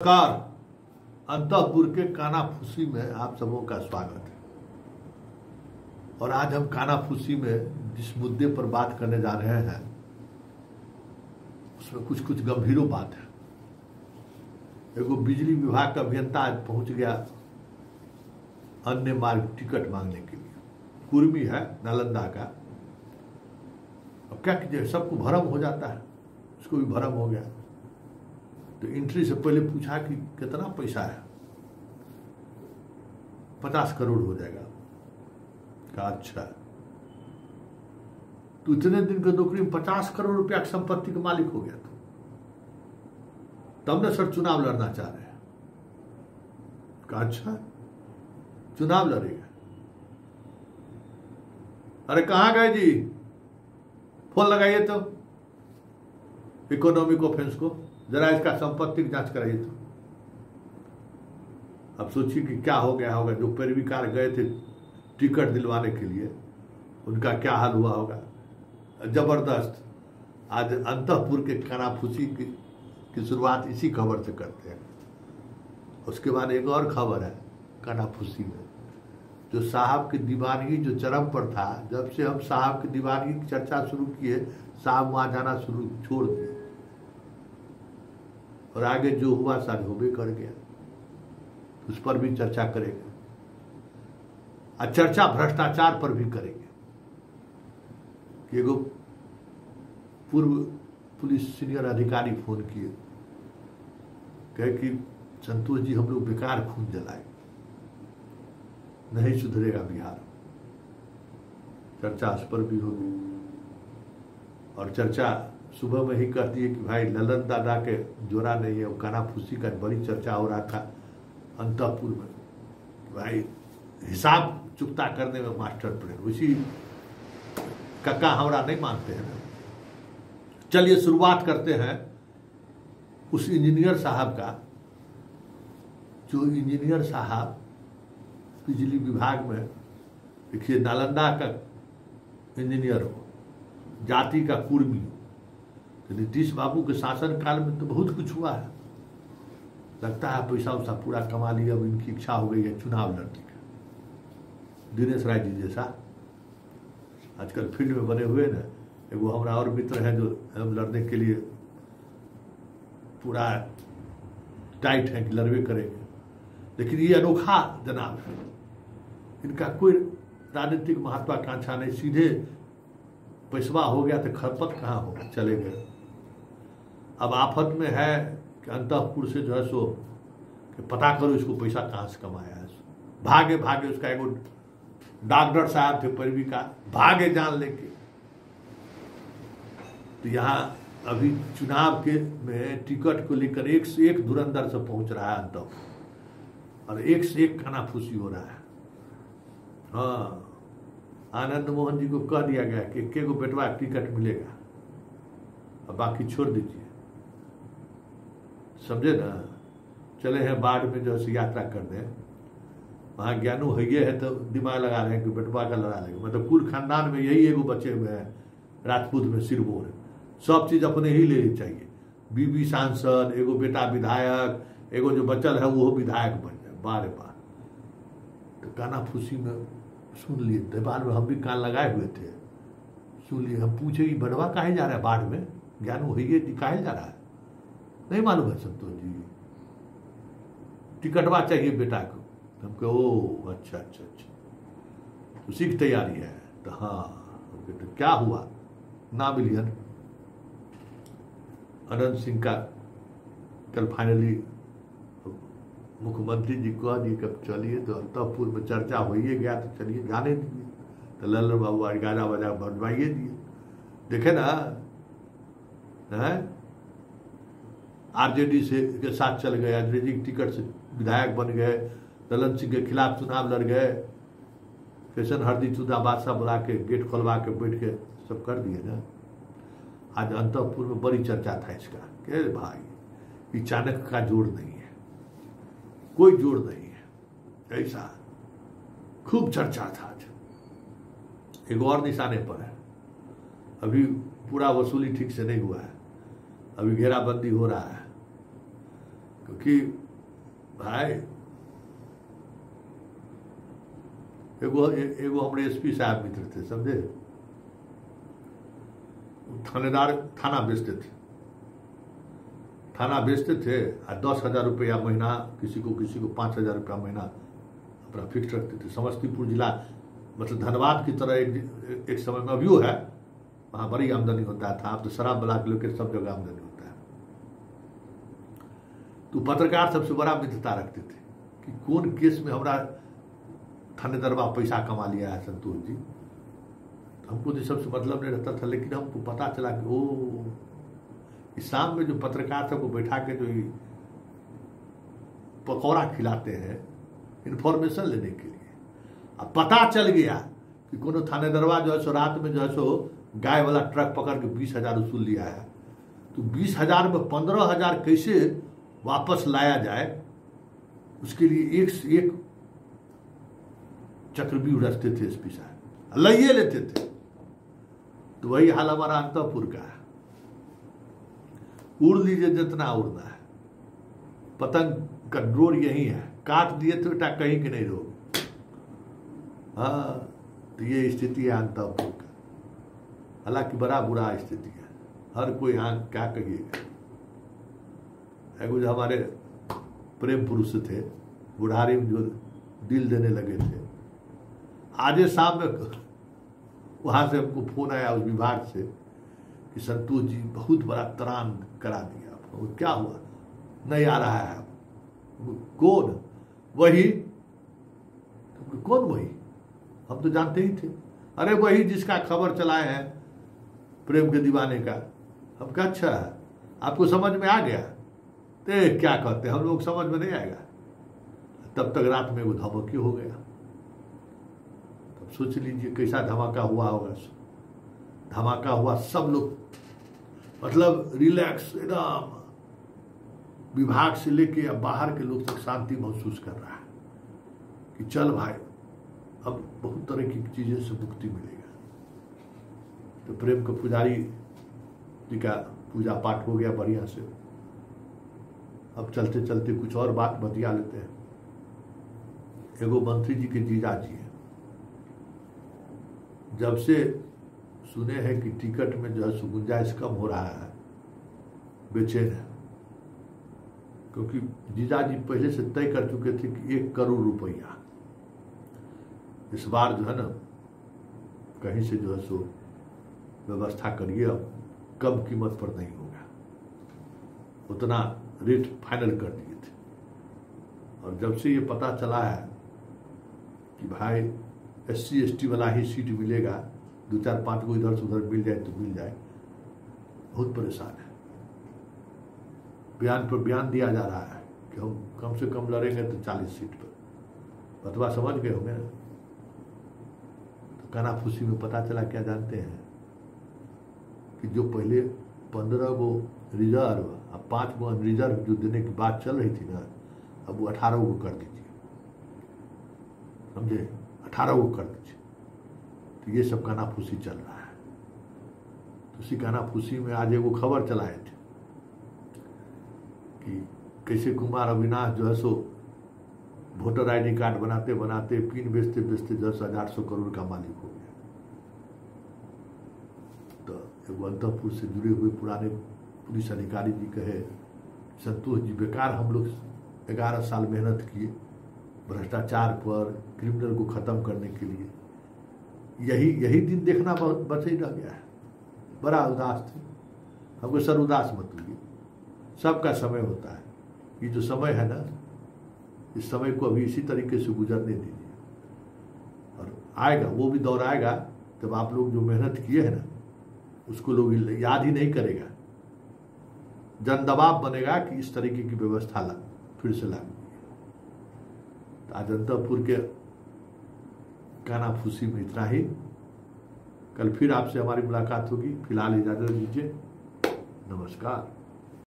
नमस्कार। अंतःपुर के कानाफूसी में आप सबों का स्वागत है। और आज हम कानाफूसी में जिस मुद्दे पर बात करने जा रहे हैं उसमें कुछ गंभीरों बात है। एगो बिजली विभाग का अभियंता आज पहुंच गया अन्य मार्ग टिकट मांगने के लिए। कुर्मी है नालंदा का। अब क्या कीजिए, सबको भ्रम हो जाता है, उसको भी भ्रम हो गया। तो एंट्री से पहले पूछा कि कितना पैसा है। 50 करोड़ हो जाएगा। कहा अच्छा, तो इतने दिन की नौकरी में 50 करोड़ रुपया की संपत्ति का मालिक हो गया। तो तब न सर चुनाव लड़ना चाह रहे हैं। कहा अच्छा, चुनाव लड़ेगा। अरे कहां गए जी, फोन लगाइए तो इकोनॉमिक ऑफेंस को, जरा इसका संपत्ति की जांच कराइए। तो अब सोचिए कि क्या हो गया होगा। जो पैरवीकार गए थे टिकट दिलवाने के लिए, उनका क्या हाल हुआ होगा। जबरदस्त। आज अंतःपुर के कानाफूसी की शुरुआत इसी खबर से करते हैं। उसके बाद एक और खबर है कानाफूसी में, जो साहब की दीवानगी जो चरम पर था। जब से हम साहब की दीवानगी की चर्चा शुरू किए, साहब वहां जाना छोड़ दिए। और आगे जो हुआ शायद हो भी कर गया, उस पर भी चर्चा करेंगे। और चर्चा भ्रष्टाचार पर भी करेंगे कि एगो पूर्व पुलिस सीनियर अधिकारी फोन किए, कहे कि संतोष जी हम लोग बेकार खून जलाए, नहीं सुधरेगा बिहार। चर्चा उस पर भी होगी। और चर्चा सुबह में ही कहती है कि भाई ललन दादा के जोड़ा नहीं है। वो कानाफूसी का बड़ी चर्चा हो रहा था अंतःपुर में, भाई हिसाब चुकता करने में मास्टर प्लान। उसी कक्का हमरा नहीं मानते हैं। चलिए शुरुआत करते हैं उस इंजीनियर साहब का, जो इंजीनियर साहब बिजली विभाग में, देखिए नालंदा का इंजीनियर हो, जाति का कुर्मी। नीतीश बाबू के शासन काल में तो बहुत कुछ हुआ है। लगता है पैसा वैसा पूरा कमा लिया। अब इनकी इच्छा हो गई है चुनाव लड़ने का। दिनेश राय जी जैसा आजकल फील्ड में बने हुए ना। एगो हमारा और मित्र है जो हम लड़ने के लिए पूरा टाइट है कि लड़वे करेंगे। लेकिन ये अनोखा जनाब है, इनका कोई राजनीतिक महत्वाकांक्षा नहीं। सीधे पैसवा हो गया तो खरपत कहाँ होगा, चले गए। अब आफत में है कि अंतःपुर से जो है सो कि पता करो इसको पैसा कहाँ से कमाया है। भागे भागे उसका एगो डॉक्टर साहब थे पैरवी का, भागे जान लेके। तो यहाँ अभी चुनाव के में टिकट को लेकर एक से एक धुरंधर से पहुंच रहा है अंतःपुर, और एक से एक कानाफूसी हो रहा है। हाँ, आनंद मोहन जी को कह दिया गया कि एक को बेटवा टिकट मिलेगा, और बाकी छोड़ दीजिए। समझे ना। चले हैं बाढ़ में जो है यात्रा कर दें, वहाँ ज्ञानू है तो दिमाग लगा रहे हैं कि बेटवा का लड़ा लेंगे। मतलब कुल खानदान में यही एगो बचे हुए हैं राजपूत में, सिरमौर। सब चीज अपने ही लेनी चाहिए। बीबी सांसद, एगो बेटा विधायक, एगो जो बचल है वो विधायक बन जाए बार बार। तो कानाफूसी में सुन लिए, दीवार में हम भी कान लगाए हुए थे। सुन लिए, हम पूछे कि बड़वा काहे जा रहा है बाढ़ में, ज्ञानू है काहे जा रहा है, नहीं मालूम है संतोष जी, टिकटवा चाहिए बेटा को। हम कहे ओ अच्छा अच्छा अच्छा, उसी की तैयारी है। तो हाँ, तो क्या हुआ ना मिलियन। अनंत सिंह का कल फाइनली मुख्यमंत्री जी कह दिए कब चलिए, तो अंतःपुर में चर्चा हो ही गया, तो चलिए जाने दीजिए। तो लल्लन बाबू आज गाना बजा बनवाइए दिए। देखे ना, है आरजेडी से के साथ चल गए, आरजेडी की टिकट से विधायक बन गए, ललन सिंह के खिलाफ चुनाव लड़ गए। फैशन हरदी चुदा बादशाह बुला के गेट खोलवा के बैठ के सब कर दिए ना। आज अंतःपुर में बड़ी चर्चा था इसका कि भाई चाणक्य का जोड़ नहीं है, कोई जोड़ नहीं है, ऐसा खूब चर्चा था। आज एक और निशाने पर है। अभी पूरा वसूली ठीक से नहीं हुआ है, अभी घेराबंदी हो रहा है। क्योंकि भाई एगो हमारे एसपी साहब मित्र थे, समझे, थानेदार थाना बेचते थे और 10,000 रुपया महीना किसी को 5,000 रुपया महीना अपना फिक्स रखते थे। समस्तीपुर जिला मतलब धनबाद की तरह एक समय में अभी है, वहाँ बड़ी आमदनी होता था। अब तो शराब बला के लेकर सब जगह आमदनी होता है। तो पत्रकार सबसे बड़ा मित्रता रखते थे कि कौन केस में हमारा थानेदारवा पैसा कमा लिया है संतोष जी। हमको तो सबसे मतलब नहीं रहता था, लेकिन हमको पता चला कि ओ इस शाम में जो पत्रकार सबको बैठा के जो पकौड़ा खिलाते हैं इन्फॉर्मेशन लेने के लिए, अब पता चल गया कि कोनो थानेदारवा जो है सो रात में जो है सो गाय वाला ट्रक पकड़ के 20,000 वसूल लिया है। तो 20,000 में 15,000 कैसे वापस लाया जाए, उसके लिए एक से एक चक्रव्यूह रचते थे एसपी साहब, लइए लेते थे। तो वही हाल हमारा अंतपुर का है। उड़ लीजिए जितना उड़ना है, पतंग का डोर यही है, काट दिए तो बेटा कहीं के नहीं रोग। हाँ, तो ये स्थिति है अंतपुर का। हालांकि बड़ा बुरा स्थिति है, हर कोई यहाँ क्या कहिएगा। जो हमारे प्रेम पुरुष थे, बुढ़ारी में जो दिल देने लगे थे, आज शाम में वहां से हमको फोन आया उस विभाग से कि संतोष जी बहुत बड़ा त्राण करा दिया आपको। क्या हुआ? नहीं आ रहा है। कौन? वही। कौन वही? हम तो जानते ही थे। अरे वही जिसका खबर चलाए हैं प्रेम के दीवाने का। हम कहा अच्छा आपको समझ में आ गया? तो क्या कहते हैं, हम लोग समझ में नहीं आएगा। तब तक रात में वो धमाके हो गया। तब सोच लीजिए कैसा धमाका हुआ होगा। धमाका हुआ, सब लोग मतलब रिलैक्स एकदम, विभाग से लेके अब बाहर के लोग तक शांति महसूस कर रहा है कि चल भाई अब बहुत तरह की चीजें से मुक्ति मिलेगा। तो प्रेम के पुजारी जी का पूजा पाठ हो गया बढ़िया से। अब चलते चलते कुछ और बात बतिया लेते हैं। एगो मंत्री जी के जीजा जी है, जब से सुने हैं कि टिकट में जो है गुंजाइश कम हो रहा है, बेचैन है। क्योंकि जीजा जी पहले से तय कर चुके थे कि 1 करोड़ रुपया इस बार जो है ना कहीं से जो है सो व्यवस्था करिए, अब कम कीमत पर नहीं होगा, उतना रेट फाइनल कर दिए थे। और जब से ये पता चला है कि भाई SC ST वाला ही सीट मिलेगा, 2-4-5 को इधर से उधर मिल जाए तो मिल जाए, बहुत परेशान है। बयान पर बयान दिया जा रहा है कि हम कम से कम लड़ेंगे तो 40 सीट पर। बतवा समझ गए होंगे। तो कानाफूसी में पता चला क्या जानते हैं कि जो पहले 15 गो रिजर्व और 5 गो अनरिजर्व जो देने की बात चल रही थी ना, अब वो 18 को कर दीजिए, समझे, 18 को कर दीजिए। तो ये सब कानाफूसी चल रहा है। तो उसी कानाफूसी में आज एगो खबर चलाए थे कि कैसे कुमार अविनाश जो है सो वोटर ID कार्ड बनाते बनाते पिन बेचते बेचते 10,800 करोड़ का मालिक हो गया। तो एगो अंतपुर से जुड़े हुए पुराने पुलिस अधिकारी जी कहे, संतोष जी बेकार हम लोग 11 साल मेहनत किए भ्रष्टाचार पर, क्रिमिनल को खत्म करने के लिए, यही दिन देखना बच ही रह गया है। बड़ा उदास थे। हमको सर उदास मत लीजिए, सबका समय होता है। ये जो समय है ना, इस समय को अभी इसी तरीके से गुजरने दीजिए, और आएगा वो भी दौर आएगा जब आप लोग जो मेहनत किए हैं ना उसको लोग याद ही नहीं करेगा। जन दबाव बनेगा कि इस तरीके की व्यवस्था फिर से लागू। तो आज अंतपुर के कानाफूसी में इतना ही। कल फिर आपसे हमारी मुलाकात होगी। फिलहाल इजाजत दीजिए। नमस्कार।